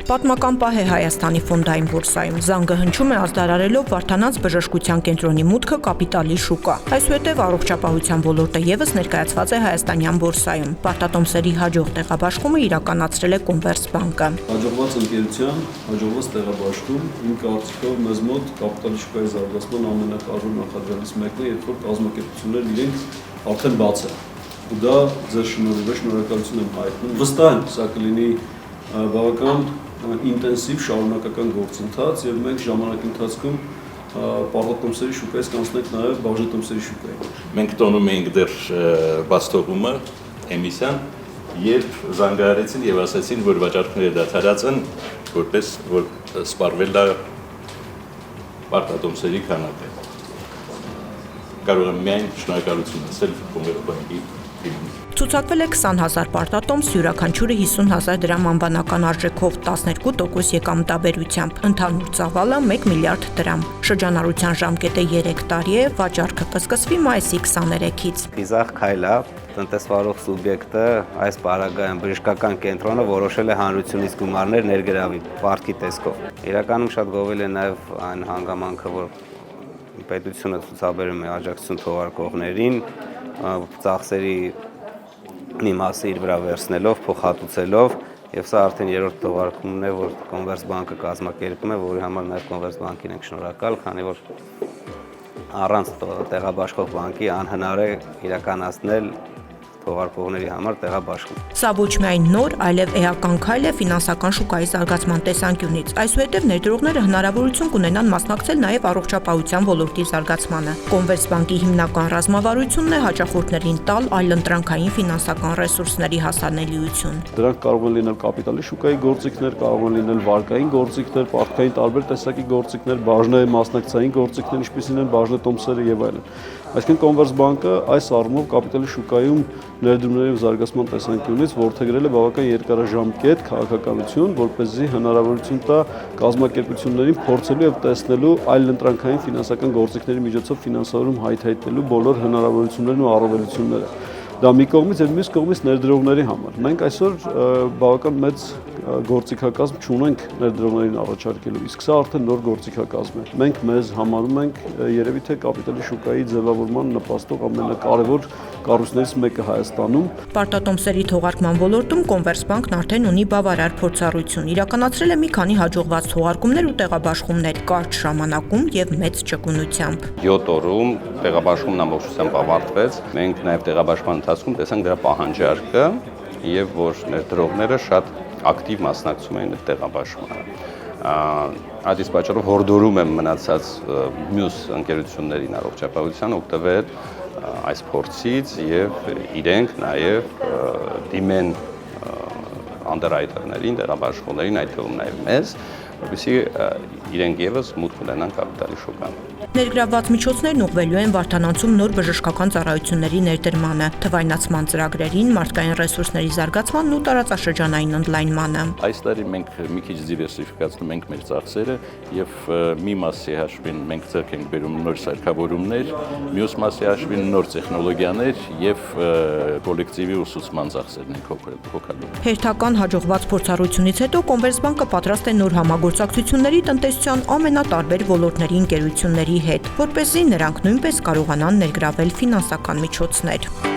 Պատմական պահ է Հայաստանի ֆոնդային բորսայում։ Զանգը հնչում է ազդարարելով Վարդանանց բժշկության կենտրոնի մուտքը կապիտալի շուկա։ Այսուհետև առողջապահության ոլորտը ևս ներկայացված է հայաստանյան բորսայում։ Պարտատոմսերի հաջող տեղաբաշխումը իրականացրել է Կոնվերսբանկը։ Հաջողված ընկերության, հաջողված տեղաբաշխում, իմ կարծիքով մեզ մոտ կապիտալի շուկայի զարգացման ամենակարևոր նախադրյալից մեկն է, երբ որ կազմակերպություններն իրենք արդեն բաց են։ Ու դա ձեր շնորհիվ է, շնորհակալություն եմ հայտնում։ Վստահ եմ, սա կլինի բավական ինտենսիվ շարունակական գործընթաց եւ մենք ժամանակի ընթացքում պարտատոմսերի շուկայից կանցնենք նաեւ բաժնետոմսերի շուկային։ Մենք տոնում էինք դեռ բաց թողումը էմիսիան, երբ զանգահարեցին եւ ասացին, որ վաճառքները դադարած են, որպես որ սպառվել է պարտատոմսերի քանակը։ Կարող եմ միայն շնորհակալություն ասել Կոնվերսբանկի թիմին։ Ցուցակվել է 20,000 պարտատոմս, յուրաքանչյուրը 50,000 դրամ անվանական արժեքով 12% եկամտաբերությամբ, ընդհանուր ծավալը 1 միլիարդ դրամ։ Շրջանառության ժամկետը 3 տարի է, վաճառքը կսկսվի մայիսի 23-ից։ Խիզախ քայլ է, տնտեսվարող սուբյեկտը այս պարագայում բժշկական կենտրոնը որոշել է հանրությունից գումարներ ներգրավի պարտքի տեսքով։ Իրականում շատ գովել է նաև այն հանգամանքը, որ պետությունը ցուցաբերում է աջակցություն թողարկողներին, ծախսերի մի մասը իր վրա վերցնելով, փոխհատուցելով, եւ սա արդեն երրորդ թողարկումն է, որ Կոնվերսբանկը կազմակերպում է, որի համար նաեւ Կոնվերսբանկին ենք շնորհակալ, քանի որ առանց տեղաբաշխող բանկի անհնար է իրականացնել թողարկողների համար տեղաբաշխում։ Սա ոչ միայն նոր, այլև էական քայլ է ֆինանսական շուկայի զարգացման տեսանկյունից։ Այսուհետև ներդրողները հնարավորություն կունենան մասնակցել նաև առողջապահության ոլորտի զարգացմանը։ Կոնվերսբանկի հիմնական ռազմավարությունն է հաճախորդներին տալ այլընտրանքային ֆինանսական ռեսուրսների հասանելիություն։ Դրանք կարող են լինել կապիտալի շուկայի գործիքներ, կարող են լինել վարկային գործիքներ, պարտքային տարբեր տեսակի գործիքներ, բաժնե մասնակցային գործիքներ, ինչպիսին են բաժնետոմսերը եւ այլն։ Այսինքն Կոնվերսբանկը այս առումով կապիտալի շուկայում ներդրումների զարգացման տեսանկյունից որդեգրել է բավական երկարաժամկետ քաղաքականություն, որպեսզի հնարավորություն տա կազմակերպություններին փորձելու եւ տեսնելու այլընտրանքային ֆինանսական գործիքների միջոցով ֆինանսավորում հայթայթելու բոլոր հնարավորություններն ու առավելությունները։ Դա մի կողմից եւ մյուս կողմից ներդրողների համար։ Մենք այսօր բավական մեծ գործիքակազմ չունենք ներդրողներին առաջարկելու, իսկ սա արդեն նոր գործիքակազմ է։ Մենք մեզ համարում ենք երևի թե կապիտալի շուկայի ձևավորման նպաստող ամենակարևոր կառույցներից մեկը Հայաստանում։ Պարտատոմսերի թողարկման ոլորտում Կոնվերսբանկն արդեն ունի բավարար փորձառություն։ Իրականացրել է մի քանի հաջողված թողարկումներ ու տեղաբաշխումներ կարճ ժամանակում եւ մեծ ճկունությամբ։ 7 օրում տեղաբաշխումն ամբողջությամբ ավարտվեց։ Մենք նաեւ տեղաբաշխման ընթացքում տեսանք դրա պահանջարկը եւ որ ներդրողները շատ ակտիվ մասնակցում էին տեղաբաշխմանը։ Այդ իսկ պատճառով հորդորում եմ մնացած մյուս ընկերություններին առողջապահության օգտվել այս փորձից եւ իրենք նաեւ դիմեն անդերրայթերներին, տեղաբաշխողներին, այդ թվում նաեւ մեզ, որպեսզի իրենք եւս մուտք ունենան կապիտալի շուկան։ Ներգրավված միջոցներն ուղղվելու են Վարդանանցում նոր բժշկական ծառայությունների ներդրմանը, թվայնացման ծրագրերին, մարդկային ռեսուրսների զարգացմանն ու տարածաշրջանային ընդլայնմանը։ Այս տարի մենք մի քիչ դիվերսիֆիկացնում ենք մեր ծախսերը եւ մի մասի հաշվին մենք ձեռք ենք բերում նոր սարքավորումներ, մյուս մասի հաշվին նոր տեխնոլոգիաներ եւ կոլեկտիվի ուսուցման ծախսերն ենք հոգալու։ Հերթական հաջողված փորձառությունից հետո Կոնվերսբանկը պատրաստ է նոր համագործակցությունների տնտեսության ամենատարբեր ոլորտների ընկերությունների հետ, որպեսզի նրանք նույնպես կարողանան ներգրավել ֆինանսական միջոցներ։